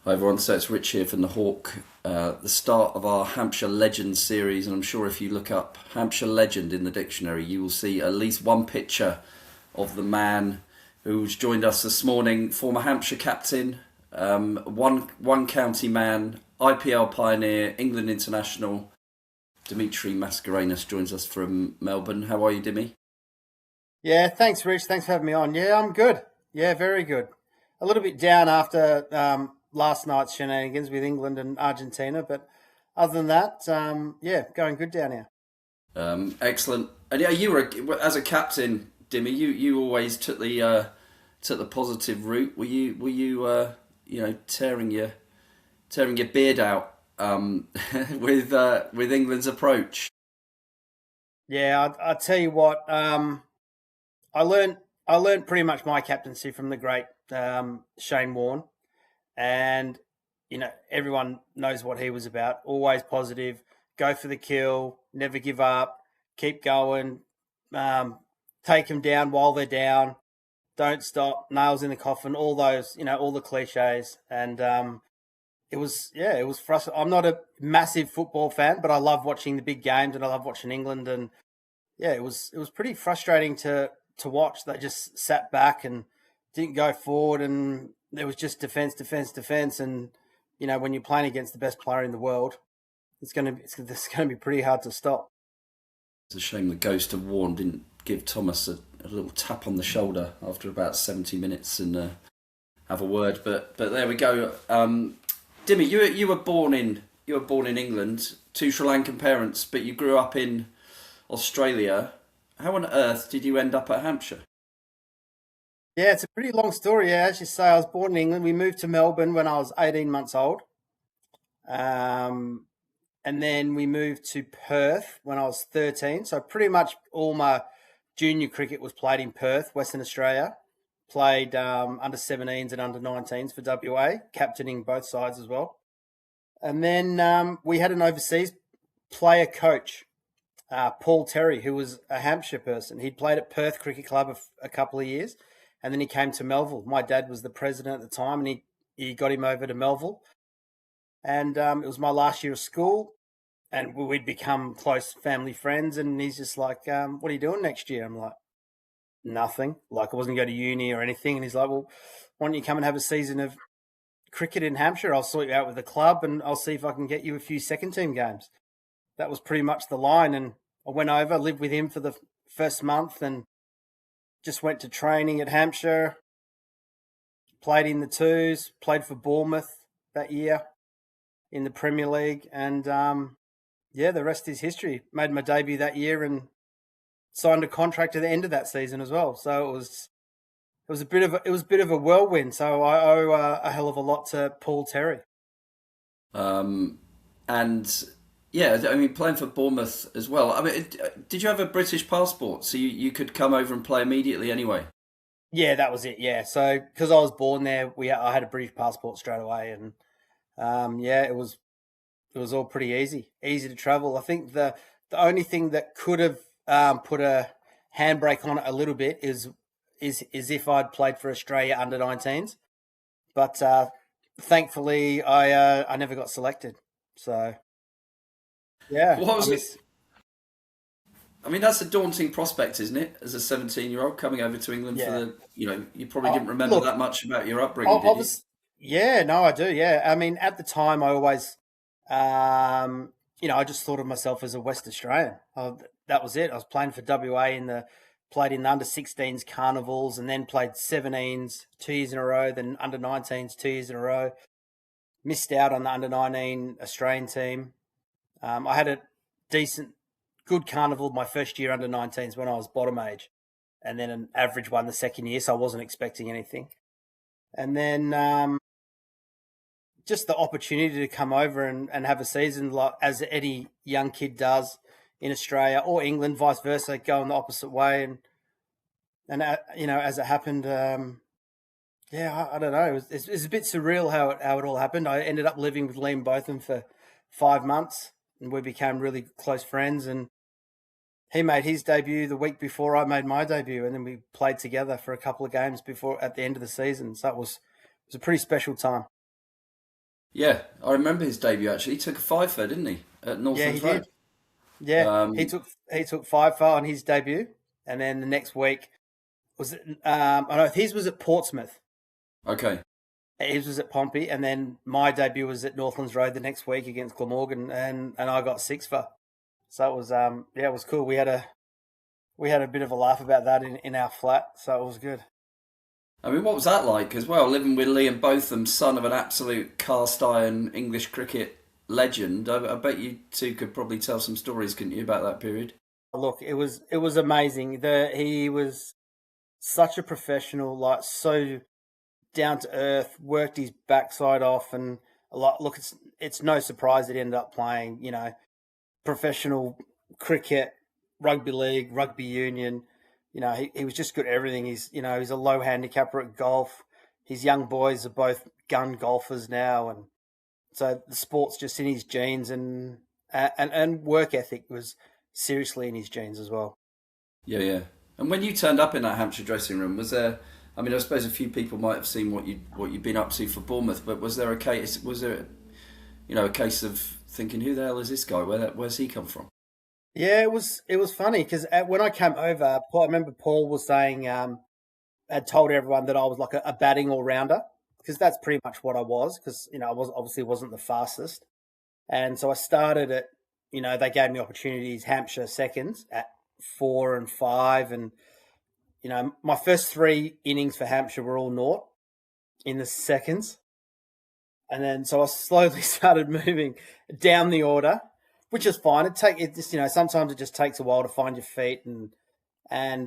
Hi everyone, so it's Rich here from The Hawk, the start of our Hampshire Legend series, and I'm sure if you look up Hampshire Legend in the dictionary, you will see at least one picture of the man who's joined us this morning, former Hampshire captain, one county man, IPL pioneer, England international. Dimitri Mascarenhas joins us from Melbourne. How are you, Dimmy? Yeah, thanks, Rich. Thanks for having me on. Yeah, I'm good. Yeah, very good. A little bit down after last night's shenanigans with England and Argentina, but other than that, yeah, going good down here. Excellent. And yeah, you were as a captain, Dimmy. You always took the positive route. Were you tearing your beard out with England's approach? Yeah, I tell you what, I learned I learned pretty much my captaincy from the great Shane Warne, and everyone knows what he was about. Always positive, go for the kill, never give up, keep going, um, take them down while they're down, don't stop, nails in the coffin, all those, all the cliches. And it was frustrating. I'm not a massive football fan, but I love watching the big games and I love watching England. And yeah, it was pretty frustrating to watch. They just sat back and didn't go forward, and there was just defense, defense, defense. And when you're playing against the best player in the world, it's gonna be pretty hard to stop. It's a shame the ghost of Warren didn't give Thomas a little tap on the shoulder after about 70 minutes and have a word. But there we go. Dimmy, you were born in England, two Sri Lankan parents, but you grew up in Australia. How on earth did you end up at Hampshire? Yeah, it's a pretty long story. Yeah, as you say, I was born in England. We moved to Melbourne when I was 18 months old. Um, and then we moved to Perth when I was 13. So pretty much all my junior cricket was played in Perth, Western Australia. Played under 17s and under 19s for WA, captaining both sides as well. And then we had an overseas player coach, Paul Terry, who was a Hampshire person. He'd played at Perth Cricket Club a couple of years, and then he came to Melville. My dad was the president at the time, and he got him over to Melville. And it was my last year of school, and we'd become close family friends. And he's just like, "What are you doing next year?" I'm like, "Nothing." Like I wasn't going to uni or anything. And he's like, "Well, why don't you come and have a season of cricket in Hampshire? I'll sort you out with the club, and I'll see if I can get you a few second team games." That was pretty much the line. And I went over, lived with him for the first month, and just went to training at Hampshire. Played in the twos, played for Bournemouth that year in the Premier League, and yeah, the rest is history. Made my debut that year and signed a contract at the end of that season as well. So it was a bit of a whirlwind. So I owe a hell of a lot to Paul Terry. Um, and yeah, I mean, playing for Bournemouth as well. I mean, did you have a British passport so you could come over and play immediately anyway? Yeah, that was it. Yeah, so because I was born there, I had a British passport straight away, and yeah, it was all pretty easy to travel. I think the only thing that could have put a handbrake on it a little bit is if I'd played for Australia under 19s, but thankfully I never got selected. So yeah, What I was it? miss. I mean, that's a daunting prospect, isn't it? As a 17-year-old coming over to England for Yeah, you probably didn't remember look, that much about your upbringing, I did you? was. Yeah, no, I do. Yeah, I mean, at the time, I always, I just thought of myself as a West Australian. That was it. I was playing for WA played in the under 16s carnivals, and then played 17s 2 years in a row, then under 19s 2 years in a row. Missed out on the under 19 Australian team. I had a decent, good carnival my first year under 19s when I was bottom age, and then an average one the second year, so I wasn't expecting anything. And then just the opportunity to come over and have a season like as any young kid does in Australia or England, vice versa, going the opposite way. And as it happened, yeah, I don't know. It's a bit surreal how it all happened. I ended up living with Liam Botham for 5 months, and we became really close friends. And he made his debut the week before I made my debut, and then we played together for a couple of games before at the end of the season. So it was a pretty special time. Yeah, I remember his debut actually. He took a fifer, didn't he, at Yeah, he Northlands Road? did. Yeah, he Um, took five for on his debut, and then the next week was it? I know his was at Portsmouth. okay. His was at Pompey, and then my debut was at Northlands Road the next week against Glamorgan, and I got six for. So it was yeah, it was cool. We had a bit of a laugh about that in our flat, so it was good. I mean, what was that like as well? Living with Liam Botham, son of an absolute cast iron English cricket legend. I bet you two could probably tell some stories, couldn't you, about that period? Look, it was amazing. He was such a professional, like so down to earth, worked his backside off, and a lot. Look, it's no surprise that he ended up playing, professional cricket, rugby league, rugby union. He was just good at everything. He's a low handicapper at golf. His young boys are both gun golfers now, and so the sport's just in his genes, and work ethic was seriously in his genes as well. Yeah, yeah. And when you turned up in that Hampshire dressing room, was there? I mean, I suppose a few people might have seen what you'd been up to for Bournemouth, but was there a case? Was there, a case of thinking, who the hell is this guy? Where's he come from? Yeah, it was funny because when I came over, I remember Paul was saying had told everyone that I was like a batting all rounder because that's pretty much what I was because I wasn't the fastest, and so I started at they gave me opportunities Hampshire seconds at 4 and 5, and my first three innings for Hampshire were all naught in the seconds, and then so I slowly started moving down the order, which is fine. It just sometimes it just takes a while to find your feet, and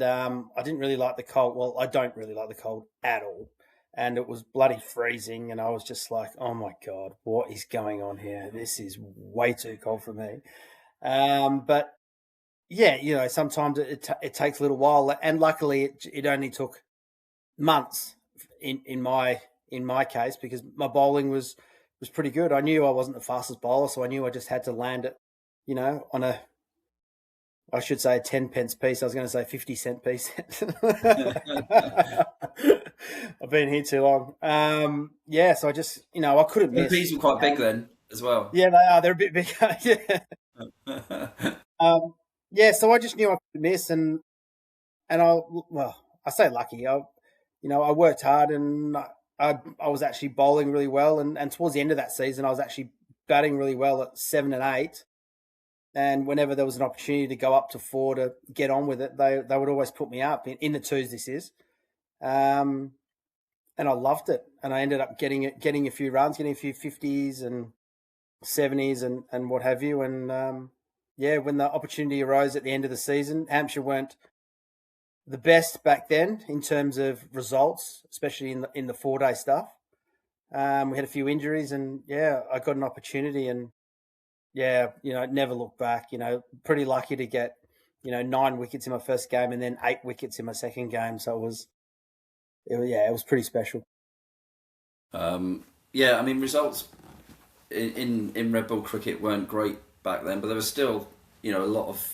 I didn't really like the cold. Well, I don't really like the cold at all, and it was bloody freezing, and I was just like, oh my god, what is going on here? This is way too cold for me. But yeah, sometimes it takes a little while, and luckily it only took months in my case because my bowling was pretty good. I knew I wasn't the fastest bowler, so I knew I just had to land it, on I should say a 10 pence piece. I was going to say 50-cent piece. I've been here too long. Yeah, so I just, I couldn't The miss. peas were quite big then as well. Yeah, they are. They're a bit bigger. Yeah. Yeah, so I just knew I could miss, and I say lucky. I worked hard, and I was actually bowling really well, and towards the end of that season, I was actually batting really well at 7 and 8. And whenever there was an opportunity to go up to 4 to get on with it, they would always put me up in the twos. This is, and I loved it, and I ended up getting a few runs, getting a few 50s and 70s and what have you, and yeah, when the opportunity arose at the end of the season, Hampshire weren't the best back then in terms of results, especially in the 4-day stuff. We had a few injuries, and yeah, I got an opportunity, and yeah, never looked back. Pretty lucky to get 9 wickets in my first game, and then 8 wickets in my second game. So it was pretty special. Yeah, I mean, results in Red Bull cricket weren't great back then, but there was still a lot of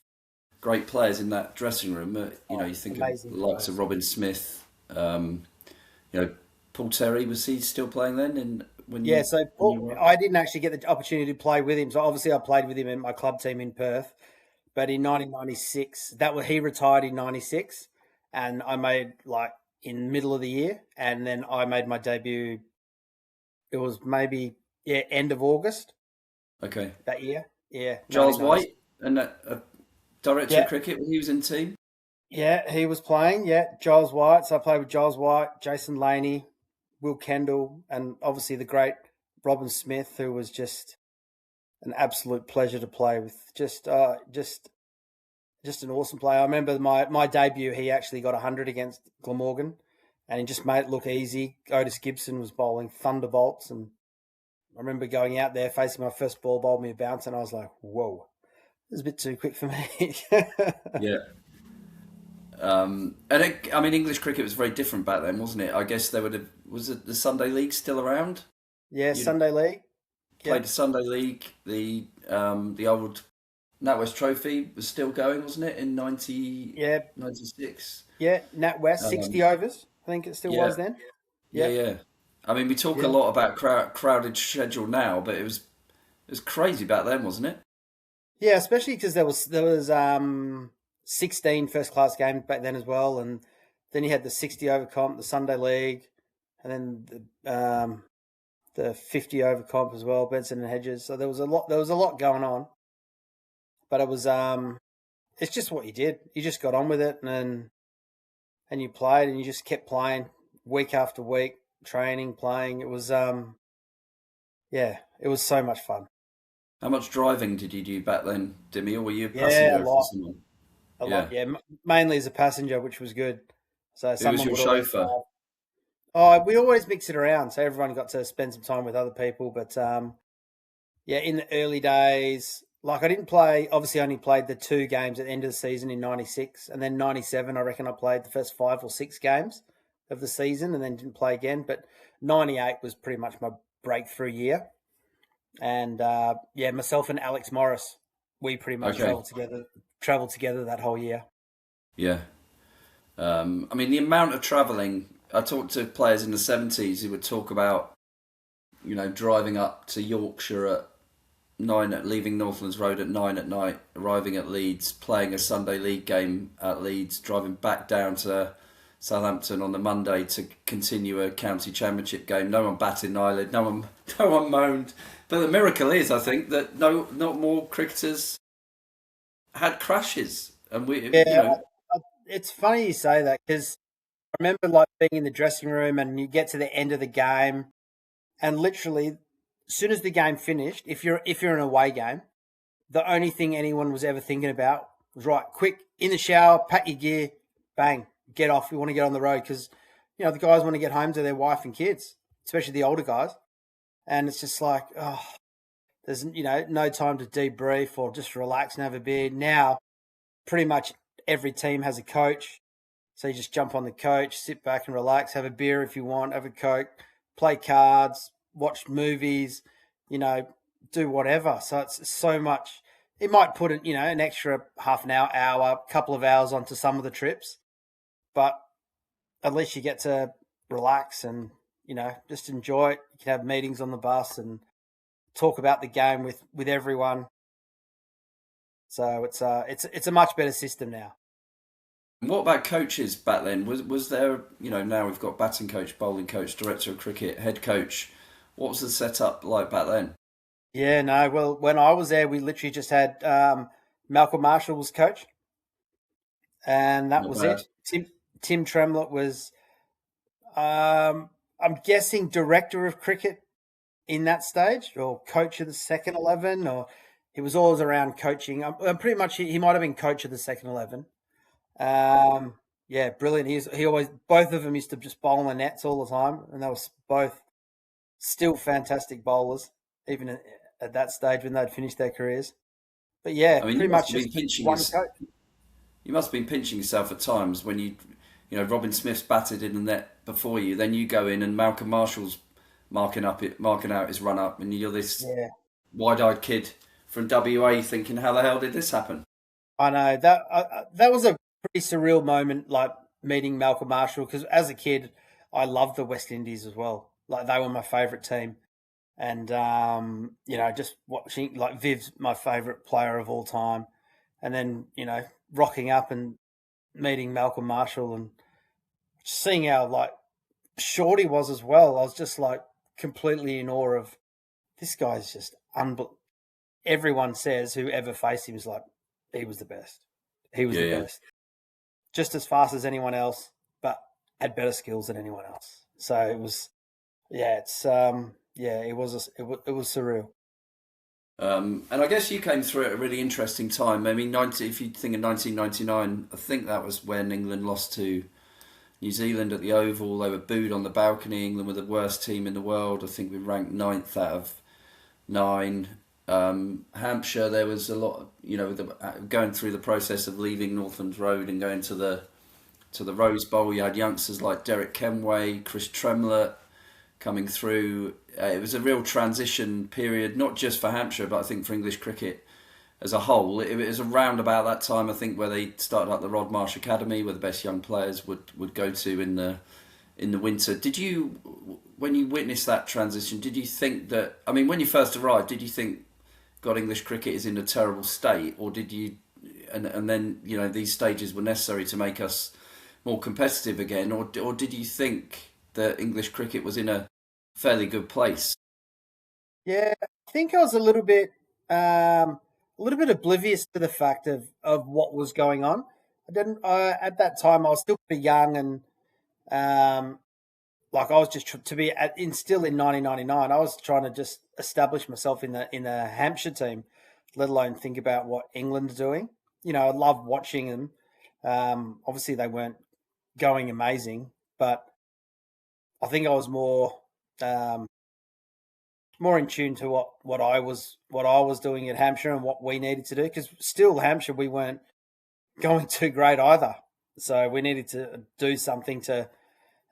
great players in that dressing room. You think of the likes of Robin Smith. Paul Terry, was he still playing then? So Paul, I didn't actually get the opportunity to play with him. So obviously I played with him in my club team in Perth. But in 1996, he retired in 96, and I made in the middle of the year, and then I made my debut. It was maybe end of August. Okay. That year, yeah. Giles White and director of cricket, he was in the team. Yeah, he was playing. Yeah, Giles White. So I played with Giles White, Jason Laney, Will Kendall, and obviously the great Robin Smith, who was just an absolute pleasure to play with. Just an awesome player. I remember my debut. He actually got 100 against Glamorgan, and he just made it look easy. Otis Gibson was bowling thunderbolts, and I remember going out there facing my first ball, bowled me a bounce, and I was like, "Whoa, this is a bit too quick for me." Yeah. English cricket was very different back then, wasn't it? I guess was it the Sunday League still around? Yeah, Sunday League. Played the Sunday League. The old NatWest Trophy was still going, wasn't it, in 96? Yeah, NatWest, 60 overs. I think it still was then. Yeah. I mean, we talk a Yeah. lot about crowded schedule now, but it was crazy back then, wasn't it? Yeah, especially because there was 16 first class games back then as well, and then you had the 60 over comp, the Sunday League, and then the 50 over comp as well, Benson and Hedges. So there was a lot going on, but it's just what you did. You just got on with it, and you played, and you just kept playing week after week, training, playing. It was yeah, it was so much fun. How much driving did you do back then, Dimmy, or were you a Yeah, a passenger for lot, someone? a lot. Yeah. Yeah, mainly as a passenger, which was good. So Who was someone your would always chauffeur? drive. Oh, we always mix it around, so everyone got to spend some time with other people. But yeah, in the early days, like I didn't play. Obviously, I only played the 2 games at the end of the season in '96, and then '97. I reckon I played the first 5 or 6 games of the season, and then didn't play again. But '98 was pretty much my breakthrough year, and yeah, myself and Alex Morris, we pretty much Okay. traveled together that whole year. Yeah. I mean, the amount of travelling. I talked to players in the 70s who would talk about, driving up to Yorkshire at 9, leaving Northlands Road at 9 at night, arriving at Leeds, playing a Sunday league game at Leeds, driving back down to Southampton on the Monday to continue a county championship game. No one batted an eyelid. No one, no one moaned. But the miracle is, I think, that not more cricketers had crashes, and Yeah, it's funny you say that because I remember like being in the dressing room and you get to the end of the game and literally as soon as the game finished, if you're an away game, the only thing anyone was ever thinking about was right, quick in the shower, pack your gear, bang, get off. We want to get on the road because the guys want to get home to their wife and kids, especially the older guys. And it's just like, oh, there's no time to debrief or just relax and have a beer. Now, pretty much every team has a coach. So you just jump on the coach, sit back and relax, have a beer if you want, have a Coke, play cards, watch movies, you know, do whatever. So it's so much. It might put an extra half an hour, couple of hours onto some of the trips, but at least you get to relax and, just enjoy it. You can have meetings on the bus and talk about the game with everyone. So it's a much better system now. what about coaches back then? Was there, now we've got batting coach, bowling coach, director of cricket, head coach. What was the setup like back then? Yeah, no. Well, when I was there, we literally just had Malcolm Marshall was coach, and that Not was bad. it. Tim Tremlett was, I'm guessing, director of cricket in that stage, or coach of the second 11, or he was always around coaching. Pretty much, he might have been coach of the second 11. Yeah, brilliant. He always both of them used to just bowl in the nets all the time, and they were both still fantastic bowlers, even at that stage when they'd finished their careers. But yeah, I mean, pretty much just one coach. you must have been pinching yourself at times when Robin Smith's batted in the net before you, then you go in and Malcolm Marshall's marking out his run up, and you're this Yeah, wide-eyed kid from WA thinking, how the hell did this happen? I know that was a pretty surreal moment, like meeting Malcolm Marshall, because as a kid, I loved the West Indies as well. Like they were my favourite team, and just watching like Viv's my favourite player of all time, and then rocking up and meeting Malcolm Marshall and seeing how like short he was as well. I was just like completely in awe of this guy's just unbelievable. Everyone says whoever faced him is like he was the best. He was Yeah, the yeah. best, just as fast as anyone else, but had better skills than anyone else. So it was, yeah, it was surreal. And I guess you came through at a really interesting time. I mean, if you think of 1999, I think that was when England lost to New Zealand at the Oval. They were booed on the balcony. England were the worst team in the world. I think we ranked ninth out of 9. Hampshire, there was a lot, going through the process of leaving Northlands Road and going to the Rose Bowl. You had youngsters like Derek Kenway, Chris Tremlett coming through. It was a real transition period, not just for Hampshire, but I think for English cricket as a whole. It was around about that time, I think, where they started up the Rod Marsh Academy, where the best young players would go to in the winter. Did you, when you witnessed that transition, did you think that? I mean, when you first arrived, did you think God English cricket is in a terrible state, or did you? And then these stages were necessary to make us more competitive again, or did you think that English cricket was in a fairly good place? Yeah, I think I was a little bit oblivious to the fact of what was going on. I didn't at that time. I was still pretty young, and um, like I was just to be still in 1999. I was trying to just establish myself in the Hampshire team, let alone think about what England are doing. I love watching them. Obviously, they weren't going amazing, but I think I was um, more in tune to what I was doing at Hampshire and what we needed to do. Because still, Hampshire, we weren't going too great either, so we needed to do something to,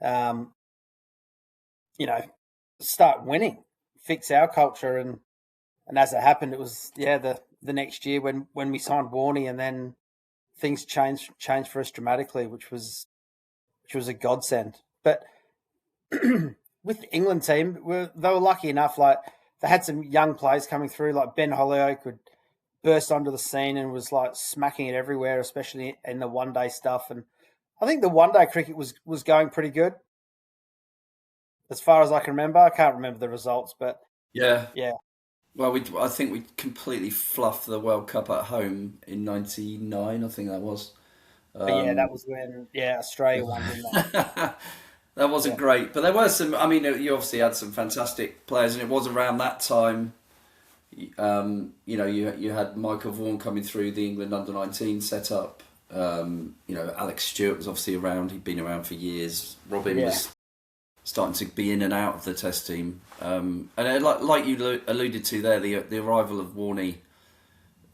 um, start winning, fix our culture, and as it happened, it was the next year when we signed Warne, and then things changed for us dramatically, which was a godsend. But with the England team, they were lucky enough. Like they had some young players coming through, like Ben Holyoke would burst onto the scene and was like smacking it everywhere, especially in the one day stuff. And I think the one day cricket was going pretty good, as far as I can remember. I can't remember the results, but Yeah. yeah, Well, I think we completely fluffed the World Cup at home in '99. I think that was. but yeah, that Um, was when Australia won, didn't they? that wasn't Yeah, great, but there were some. I mean, you obviously had some fantastic players, and it was around that time. You had Michael Vaughan coming through the England under-19 setup. Alex Stewart was obviously around. He'd been around for years. Robin yeah, was starting to be in and out of the Test team. Like you alluded to there, the arrival of Warne.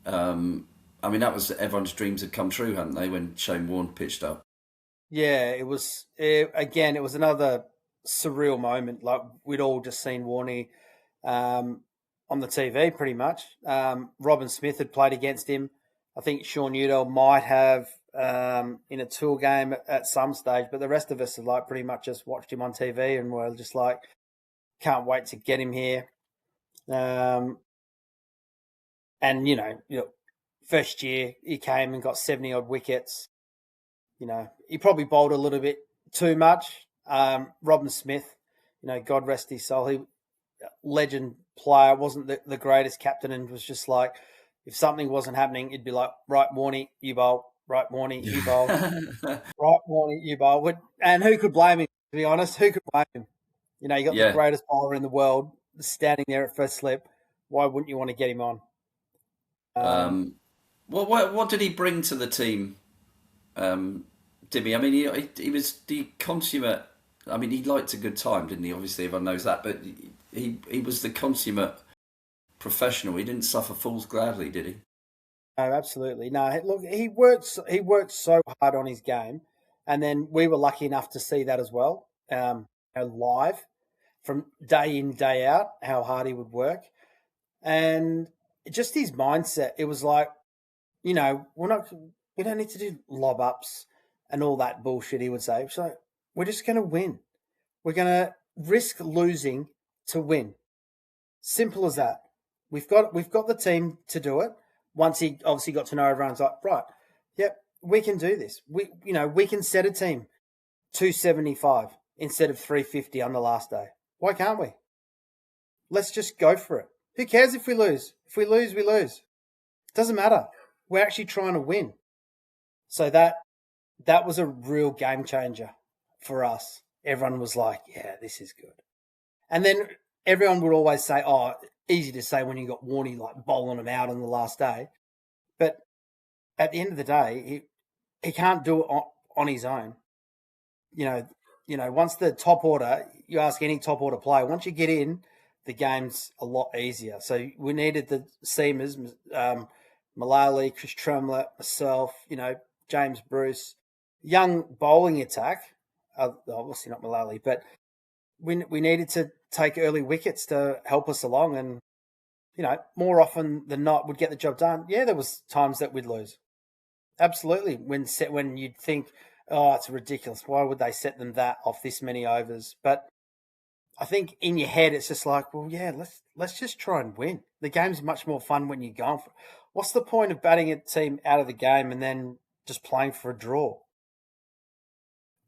I mean, that was everyone's dreams had come true, hadn't they? When Shane Warne pitched up. yeah. It was again. It was another surreal moment. Like we'd all just seen Warne um, on the TV, pretty much. Robin Smith had played against him. I think Sean Udall might have in a tour game at some stage, but the rest of us had like pretty much just watched him on TV and were just like, can't wait to get him here. Um, and first year he came and got 70 odd wickets. He probably bowled a little bit too much. Robin Smith, God rest his soul, he legend player, wasn't the greatest captain, and was just like, if something wasn't happening, it'd be like, right, Warnie, you bowl, right, Warnie, you bowl, right, Warnie, you bowl. And who could blame him, to be honest? Who could blame him? You got the Yeah. greatest bowler in the world standing there at first slip. Why wouldn't you want to get him on? Um, Um, what did he bring to the team, Dimmy? I mean, he was the consummate. I mean, he liked a good time, didn't he? Obviously, everyone knows that, but he was the consummate professional. He didn't suffer fools gladly, did he? No, absolutely. No, look, he worked so hard on his game, and then we were lucky enough to see that as well, live from day in day out, how hard he would work, and just his mindset. It was like, we don't need to do lob ups and all that bullshit. He would say, so we're just going to win. We're going to risk losing to win. Simple as that. We've got the team to do it. Once he obviously got to know everyone's like, right, yep, we can do this. We can set a team 275 instead of 350 on the last day. Why can't we? Let's just go for it. Who cares if we lose? If we lose, we lose. It doesn't matter. We're actually trying to win. So that was a real game changer for us. Everyone was like, yeah, this is good. And then everyone would always say, oh, easy to say when you got Warnie like bowling him out on the last day. But at the end of the day, he can't do it on his own. Once the top order, you ask any top order player, once you get in, the game's a lot easier. So we needed the seamers, Mullally, Chris Tremlett, myself, James Bruce, young bowling attack. Obviously not Mullally, but we needed to take early wickets to help us along, and more often than not, would get the job done. Yeah, there was times that we'd lose. Absolutely, when you'd think, Oh, it's ridiculous. Why would they set them that off this many overs? But I think in your head it's just like, well, yeah, let's just try and win. The game's much more fun when you're going for it. What's the point of batting a team out of the game and then just playing for a draw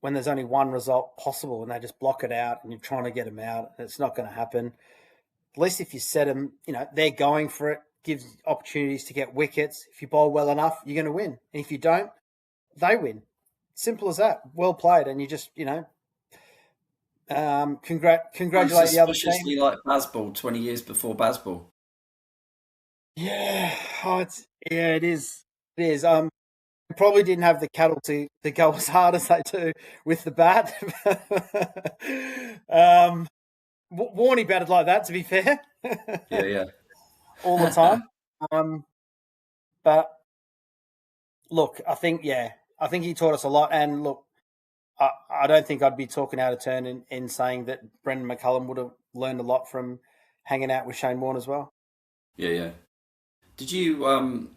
when there's only one result possible and they just block it out and you're trying to get them out and it's not going to happen? At least if you set them, they're going for it, gives opportunities to get wickets. If you bowl well enough, you're going to win. And if you don't, they win. Simple as that. Well played. And you just, congratulate the other Suspiciously team. like Bazball 20 years before Bazball. Yeah, it is. It is. Probably didn't have the cattle to go as hard as they do with the bat. Warney batted like that, to be fair. Yeah. All the time. But look, I think he taught us a lot. And look, I don't think I'd be talking out of turn in saying that Brendan McCullum would have learned a lot from hanging out with Shane Warne as well. Yeah. Did you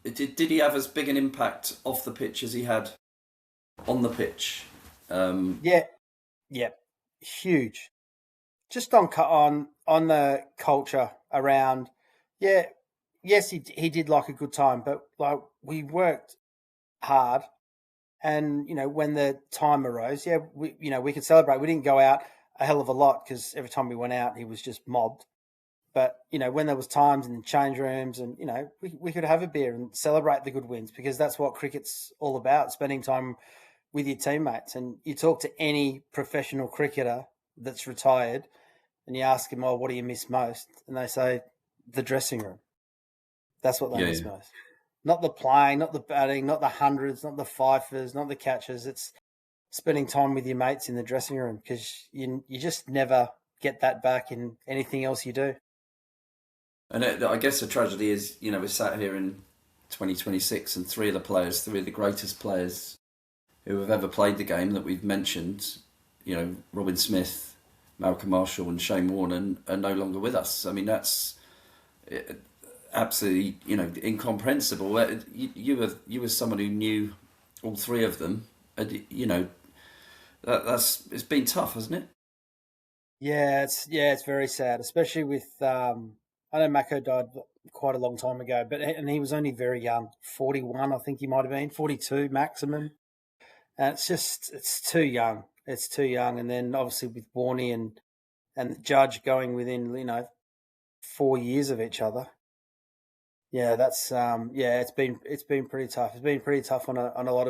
did he have as big an impact off the pitch as he had on the pitch? Yeah, huge. Just on the culture around. Yeah, yes, he did like a good time, but like we worked hard. And, when the time arose, we could celebrate. We didn't go out a hell of a lot because every time we went out, he was just mobbed. But, when there was times in the change rooms and, we could have a beer and celebrate the good wins because that's what cricket's all about, spending time with your teammates. And you talk to any professional cricketer that's retired and you ask them, oh, what do you miss most? And they say, the dressing room. That's what they miss most. Not the playing, not the batting, not the hundreds, not the fifers, not the catches. It's spending time with your mates in the dressing room because you just never get that back in anything else you do. And I guess the tragedy is, we're sat here in 2026 and three of the greatest players who have ever played the game that we've mentioned, Robin Smith, Malcolm Marshall and Shane Warne are no longer with us. I mean, that's absolutely, incomprehensible. You were someone who knew all three of them. It's been tough, hasn't it? Yeah, it's very sad, especially with I know Mako died quite a long time ago, and he was only very young, 41, I think he might have been, 42 maximum. And it's too young. It's too young. And then obviously with Warney and the Judge going within 4 years of each other. Yeah, that's it's been pretty tough. It's been pretty tough on a lot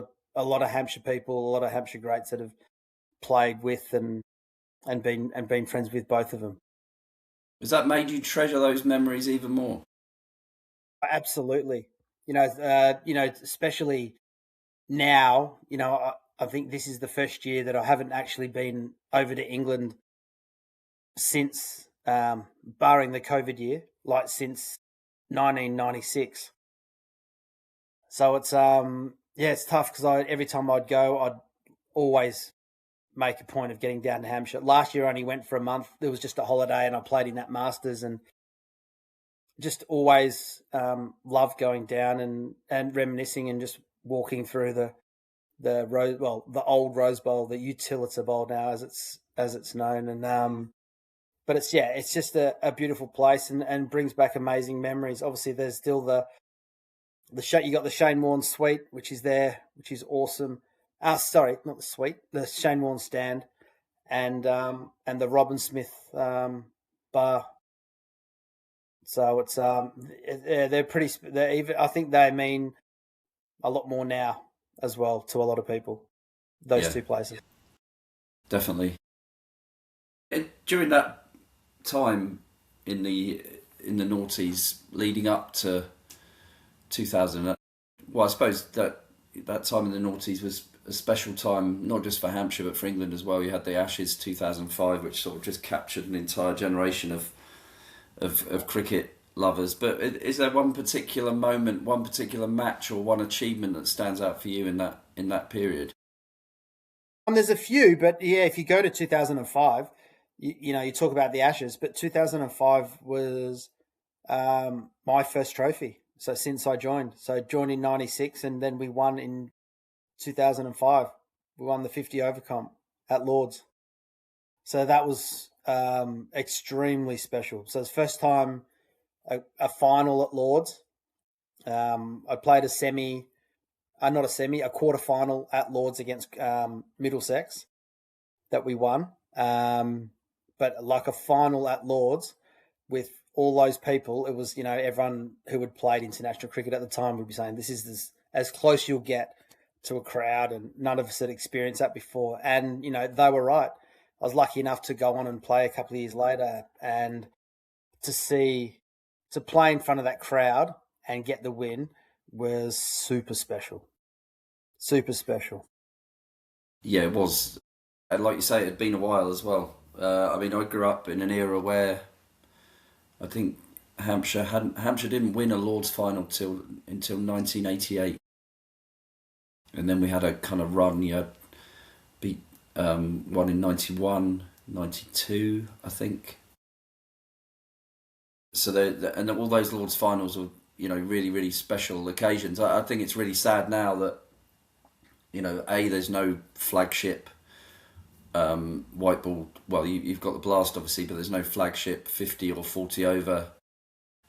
of Hampshire people, a lot of Hampshire greats that have played with and been friends with both of them. Has that made you treasure those memories even more? Absolutely. Especially now, I think this is the first year that I haven't actually been over to England since, barring the COVID year, like since 1996. So it's it's tough because every time I'd go, I'd always make a point of getting down to Hampshire. Last year I only went for a month. It was just a holiday and I played in that Masters and just always loved going down and reminiscing and just walking through the old Rose Bowl, the Utilita Bowl now as it's known. And but it's just a beautiful place and brings back amazing memories. Obviously there's still you got the Shane Warne suite, which is there, which is awesome. Sorry, not the suite, the Shane Warne stand, and the Robin Smith bar. So it's they're pretty. I think they mean a lot more now as well to a lot of people. Those two places. Definitely. During that time in the noughties leading up to 2000, well, I suppose that time in the noughties was a special time, not just for Hampshire but for England as well. You had the Ashes 2005, which sort of just captured an entire generation of cricket lovers. But is there one particular moment, one particular match, or one achievement that stands out for you in that period? There's a few, but yeah, if you go to 2005, you talk about the Ashes, but 2005 was my first trophy. So since I joined, in '96, and then we won in 2005. We won the 50 over comp at Lords. So that was extremely special. So it's first time a final at Lords. I played a quarter final at Lords against Middlesex that we won. But like a final at Lords with all those people, it was, everyone who had played international cricket at the time would be saying, this is as close you'll get to a crowd, and none of us had experienced that before. And, they were right. I was lucky enough to go on and play a couple of years later, and to play in front of that crowd and get the win was super special. Super special. Yeah, it was. And like you say, it had been a while as well. I grew up in an era where I think Hampshire didn't win a Lord's final until 1988. And then we had a kind of run, beat one in 91, 92, I think. So and all those Lord's finals were, really, really special occasions. I think it's really sad now that, there's no flagship white ball. Well, you've got the Blast, obviously, but there's no flagship 50 or 40 over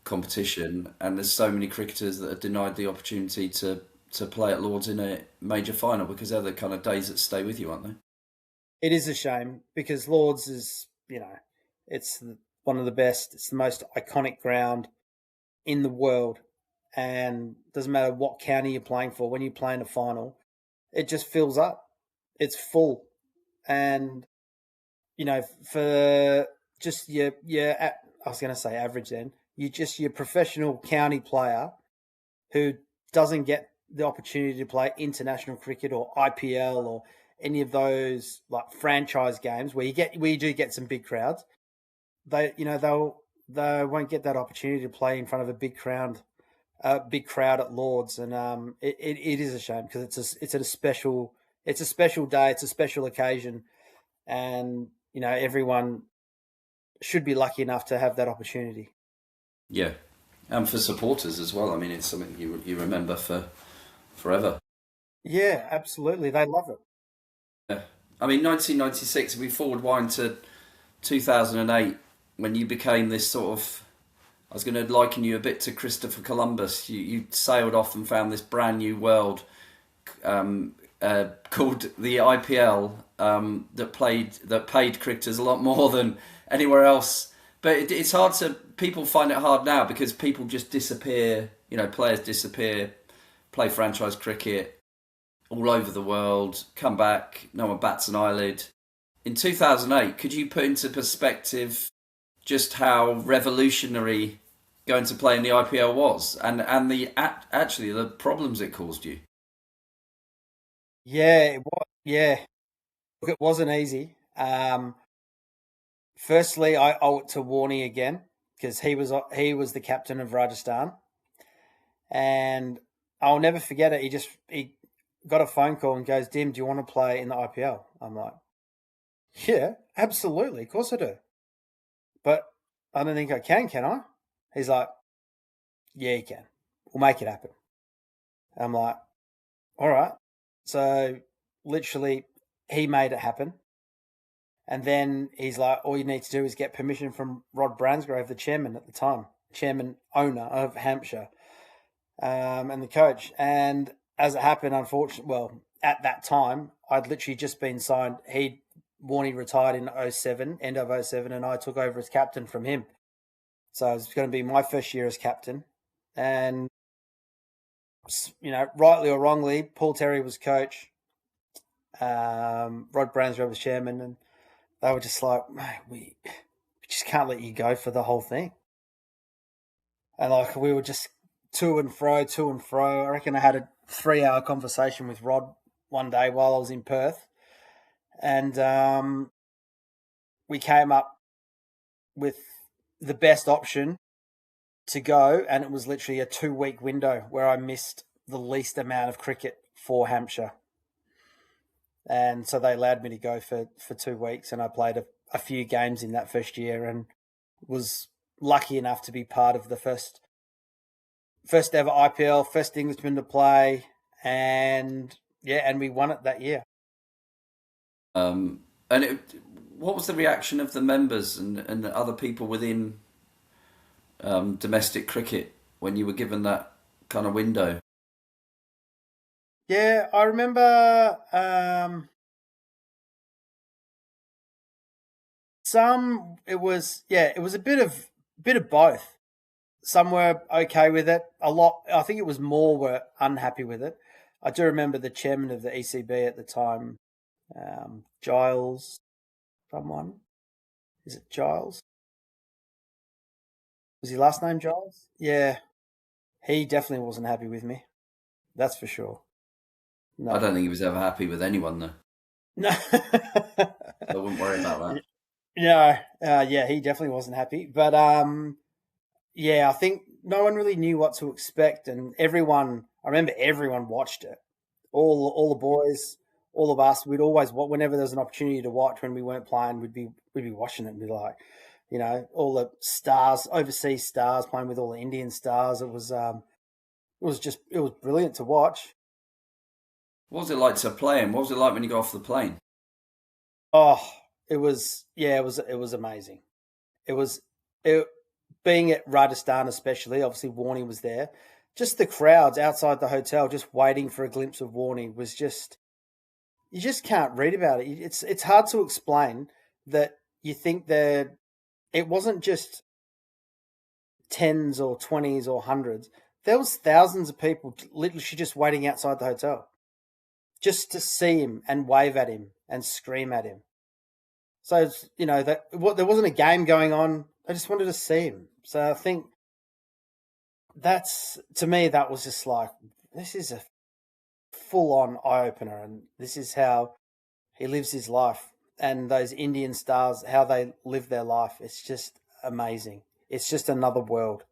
competition. And there's so many cricketers that are denied the opportunity to play at Lords in a major final, because they're the kind of days that stay with you, aren't they? It is a shame, because Lords is, it's one of the best. It's the most iconic ground in the world, and doesn't matter what county you're playing for. When you play in a final, it just fills up. It's full, and for just your I was going to say average. Then your professional county player who doesn't get the opportunity to play international cricket or IPL or any of those like franchise games where you do get some big crowds. They won't get that opportunity to play in front of a big crowd at Lords, and it is a shame, because it's a special day, it's a special occasion, and everyone should be lucky enough to have that opportunity. Yeah, and for supporters as well. It's something you remember for forever. Yeah, absolutely, they love it. Yeah, 1996. If we forward wind to 2008, when you became this sort of, I was going to liken you a bit to Christopher Columbus. You sailed off and found this brand new world called the IPL that paid cricketers a lot more than anywhere else. But it's hard people find it hard now, because people just disappear. Players disappear, play franchise cricket all over the world, come back, no one bats an eyelid. In 2008, could you put into perspective just how revolutionary going to play in the IPL was, and actually the problems it caused you? Yeah, it was. Yeah, look, it wasn't easy. Firstly, I owe it to Warne again, because he was the captain of Rajasthan, and I'll never forget it. He got a phone call and goes, "Dim, do you want to play in the IPL?" I'm like, "Yeah, absolutely, of course I do. But I don't think I can I?" He's like, "Yeah, you can. We'll make it happen." I'm like, "All right." So literally, he made it happen. And then he's like, all you need to do is get permission from Rod Bransgrove, the chairman at the time, owner of Hampshire, and the coach. And as it happened, unfortunately, at that time, I'd literally just been signed. Warne retired in 07, end of 07, and I took over as captain from him. So it was going to be my first year as captain. And, rightly or wrongly, Paul Terry was coach, Rod Bransgrove was chairman, and they were just like, "Mate, we just can't let you go for the whole thing." And we were just to and fro. I reckon I had a 3-hour conversation with Rod one day while I was in Perth, and we came up with the best option to go, and it was literally a 2-week window where I missed the least amount of cricket for Hampshire. And so they allowed me to go for 2 weeks, and I played a few games in that first year, and was lucky enough to be part of the first ever IPL, first Englishman to play, and Yeah, and we won it that year. And what was the reaction of the members and the other people within domestic cricket when you were given that kind of window? Yeah, I remember some. It was a bit of both. Some were okay with it. A lot, I think it was more were unhappy with it. I do remember the chairman of the ECB at the time, Giles, someone. Is it Giles? Was his last name Giles? Yeah, he definitely wasn't happy with me. That's for sure. I No, don't think he was ever happy with anyone though. no, So I wouldn't worry about that. no. Yeah, he definitely wasn't happy. But yeah, I think no one really knew what to expect, and everyone. I remember everyone watched it. All the boys, all of us. We'd always whenever there was an opportunity to watch when we weren't playing, we'd be watching it and be like, all the stars, overseas stars playing with all the Indian stars. It was brilliant to watch. What was it like to play him? What was it like when you got off the plane? Oh, it was amazing. It was it being at Rajasthan, especially. Obviously, Warnie was there. Just the crowds outside the hotel, just waiting for a glimpse of Warnie, was just you just can't read about it. It's hard to explain that you think that it wasn't just tens or twenties or hundreds. There was thousands of people literally just waiting outside the hotel just to see him and wave at him and scream at him. So there wasn't a game going on. I just wanted to see him. So I think that's to me that was just like this is a full on eye opener, and this is how he lives his life. And those Indian stars, how they live their life, it's just amazing. It's just another world.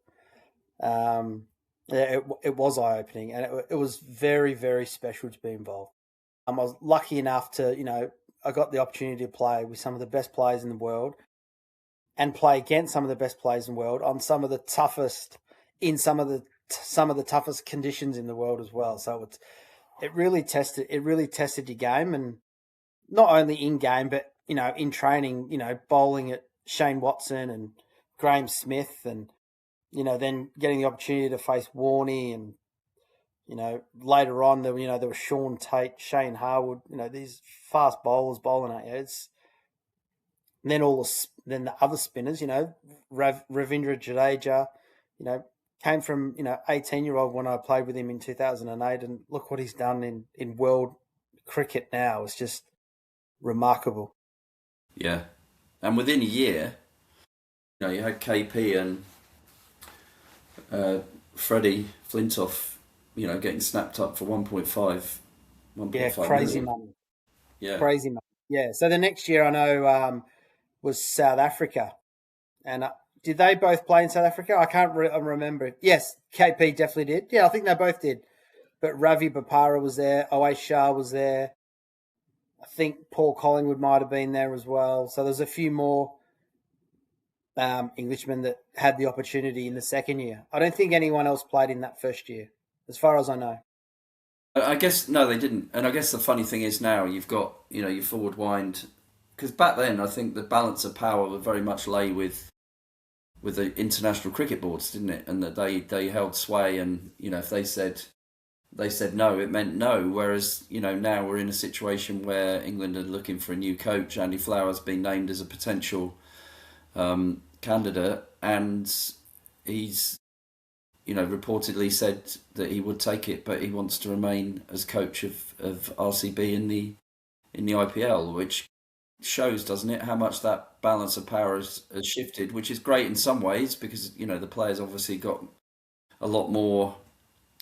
Yeah, it was eye opening, and it was very very special to be involved. I was lucky enough to I got the opportunity to play with some of the best players in the world and play against some of the best players in the world on some of the toughest in some of the toughest conditions in the world as well. So it really tested your game, and not only in game but in training. Bowling at Shane Watson and Graham Smith, and then getting the opportunity to face Warnie, and later on there was Sean Tate, Shane Harwood, these fast bowlers bowling at you. And then then the other spinners, Ravindra Jadeja, came from 18-year-old when I played with him in 2008, and look what he's done in world cricket now. It's just remarkable. Yeah, and within a year, you had KP and Freddie Flintoff, getting snapped up for 1.5 Yeah, 1.5 crazy million. money, Yeah. crazy money. Yeah. So the next year I know was South Africa, and did they both play in South Africa? I can't remember. Yes, KP definitely did. Yeah, I think they both did. But Ravi Bapara was there. Oais Shah was there. I think Paul Collingwood might have been there as well. So there's a few more Englishmen that had the opportunity in the second year. I don't think anyone else played in that first year, as far as I know. I guess no, they didn't. And I guess the funny thing is now you've got your forward wind, because back then I think the balance of power would very much lay with the international cricket boards, didn't it? And that they held sway, and if they said no, it meant no. Whereas now we're in a situation where England are looking for a new coach. Andy Flower's been named as a potential candidate, and he's reportedly said that he would take it, but he wants to remain as coach of RCB in the IPL, which shows, doesn't it, how much that balance of power has shifted, which is great in some ways because the players obviously got a lot more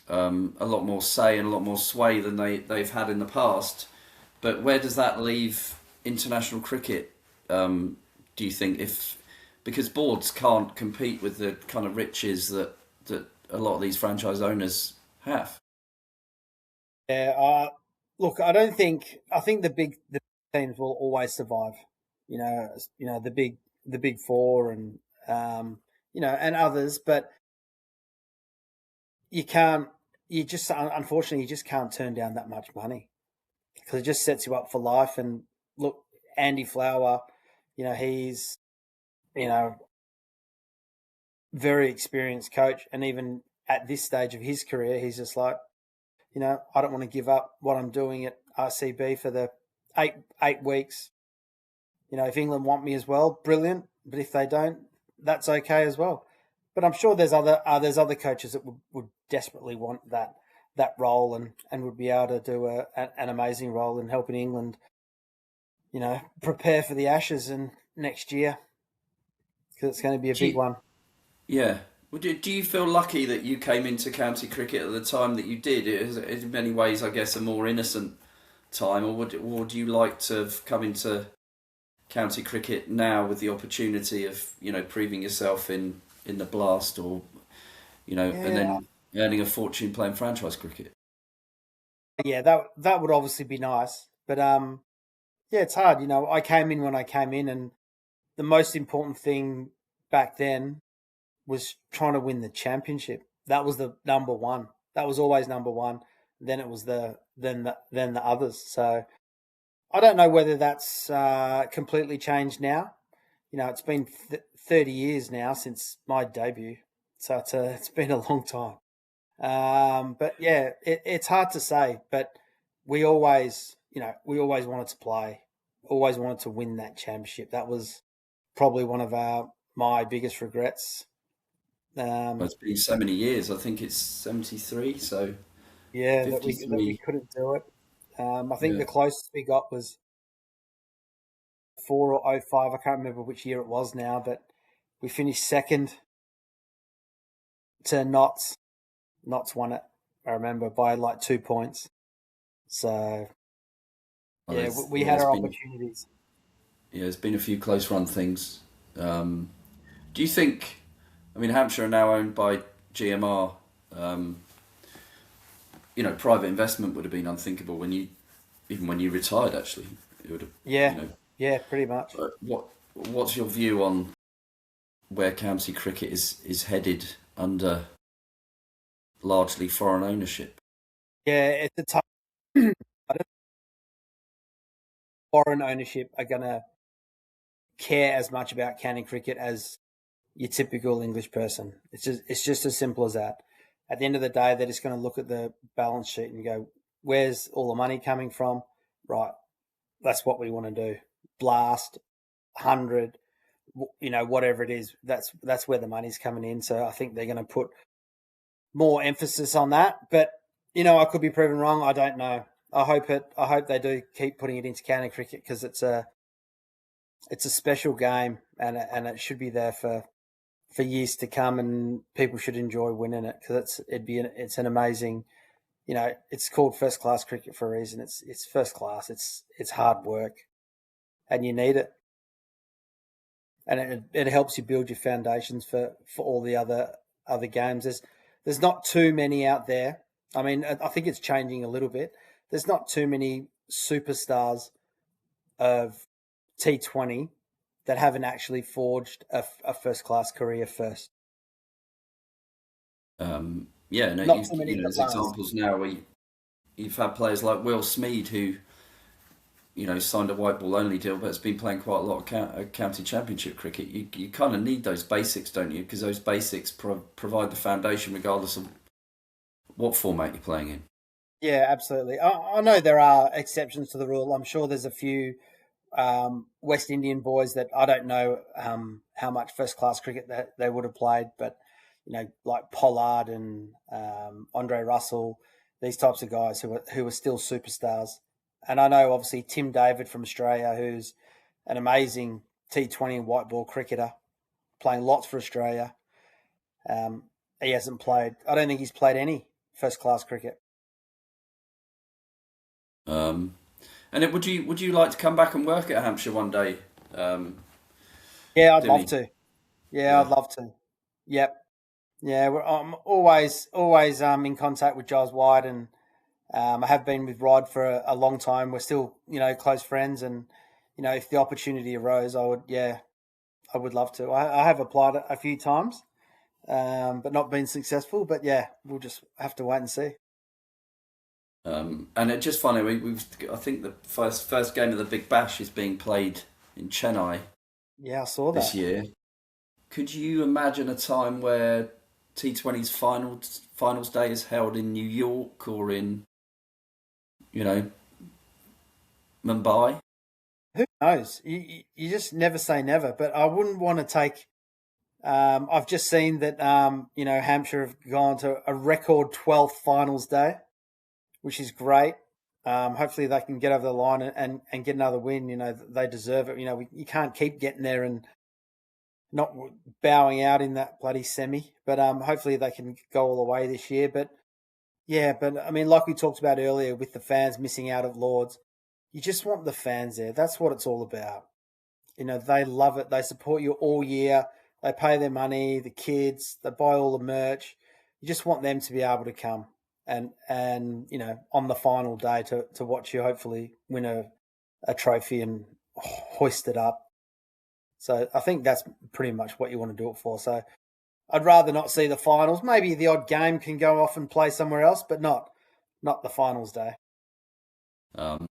say and a lot more sway than they've had in the past. But where does that leave international cricket? Do you think because boards can't compete with the kind of riches that a lot of these franchise owners have? Yeah. Look, I think the teams will always survive. The big four, and and others, but you can't. You just unfortunately you just can't turn down that much money. because it just sets you up for life. And look, Andy Flower, he's, you know, very experienced coach. And even at this stage of his career, he's just like, I don't want to give up what I'm doing at RCB for the eight weeks. If England want me as well, brilliant. But if they don't, that's okay as well. But I'm sure there's other coaches that would desperately want that role and would be able to do an amazing role in helping England, prepare for the Ashes and next year, because it's going to be a big one. Yeah. Well, do you feel lucky that you came into county cricket at the time that you did? It is in many ways, I guess, a more innocent time, or would you like to have come into county cricket now with the opportunity of proving yourself in the Blast, or and then earning a fortune playing franchise cricket? Yeah, that would obviously be nice, but it's hard. I came in when I came in, and the most important thing back then was trying to win the championship. That was the number one. That was always number one. Then it was then the others. So I don't know whether that's completely changed now. It's been 30 years now since my debut, so it's been a long time. But yeah, it's hard to say. But we always wanted to play, always wanted to win that championship. That was probably one of my biggest regrets. Well, it's been so many years. I think it's 73. So yeah, 53. that we couldn't do it. I think the closest we got was 04 or 05. I can't remember which year it was now, but we finished second to Notts. Notts won it, I remember, by like 2 points. So, we had our opportunities. Yeah, there's been a few close run things. Do you think, Hampshire are now owned by GMR. Private investment would have been unthinkable even when you retired, actually. It would have, Yeah, pretty much. What's your view on where county cricket is headed under largely foreign ownership? Yeah, it's a tough. I don't think foreign ownership are going to care as much about county cricket as your typical English person. It's just as simple as that. At the end of the day, they're just going to look at the balance sheet and go, "Where's all the money coming from?" Right, that's what we want to do. Blast, 100, whatever it is. That's where the money's coming in. So I think they're going to put more emphasis on that. But I could be proven wrong. I don't know. I hope they do keep putting it into county cricket, because it's a special game, and it should be there for years to come, and people should enjoy winning it, because it's an amazing, it's called first class cricket for a reason. It's first class. It's hard work, and you need it, and it helps you build your foundations for all the other games. There's not too many out there. I think it's changing a little bit. There's not too many superstars of T20 that haven't actually forged a first class career first. There's examples now where you've had players like Will Smead, who signed a white ball only deal, but has been playing quite a lot of county championship cricket. You kind of need those basics, don't you? Because those basics provide the foundation regardless of what format you're playing in. Yeah, absolutely. I know there are exceptions to the rule. I'm sure there's a few West Indian boys that I don't know how much first class cricket that they would have played, but like Pollard and Andre Russell, these types of guys who are still superstars. And I know obviously Tim David from Australia, who's an amazing T20 and white ball cricketer, playing lots for Australia. He hasn't played. I don't think he's played any first class cricket. And would you like to come back and work at Hampshire one day? Yeah, I'd love to. Yeah, I'd love to. Yep. Yeah, I'm always in contact with Giles White, and I have been with Rod for a long time. We're still close friends, and if the opportunity arose, I would love to. I have applied a few times, but not been successful. But yeah, we'll just have to wait and see. And it just funny. I think the first game of the Big Bash is being played in Chennai Yeah, I saw this that. year. Could you imagine a time where T20's finals day is held in New York or in, you know, Mumbai? Who knows? You just never say never. But I wouldn't want to take. I've just seen that Hampshire have gone to a record 12th finals day, which is great. Hopefully they can get over the line and get another win. They deserve it. You can't keep getting there and not bowing out in that bloody semi. But hopefully they can go all the way this year. But yeah, but I mean, like we talked about earlier with the fans missing out at Lords, you just want the fans there. That's what it's all about. They love it. They support you all year. They pay their money, the kids, they buy all the merch. You just want them to be able to come and on the final day to watch you hopefully win a trophy and hoist it up. So I think that's pretty much what you want to do it for. So I'd rather not see the finals. Maybe the odd game can go off and play somewhere else, but not the finals day.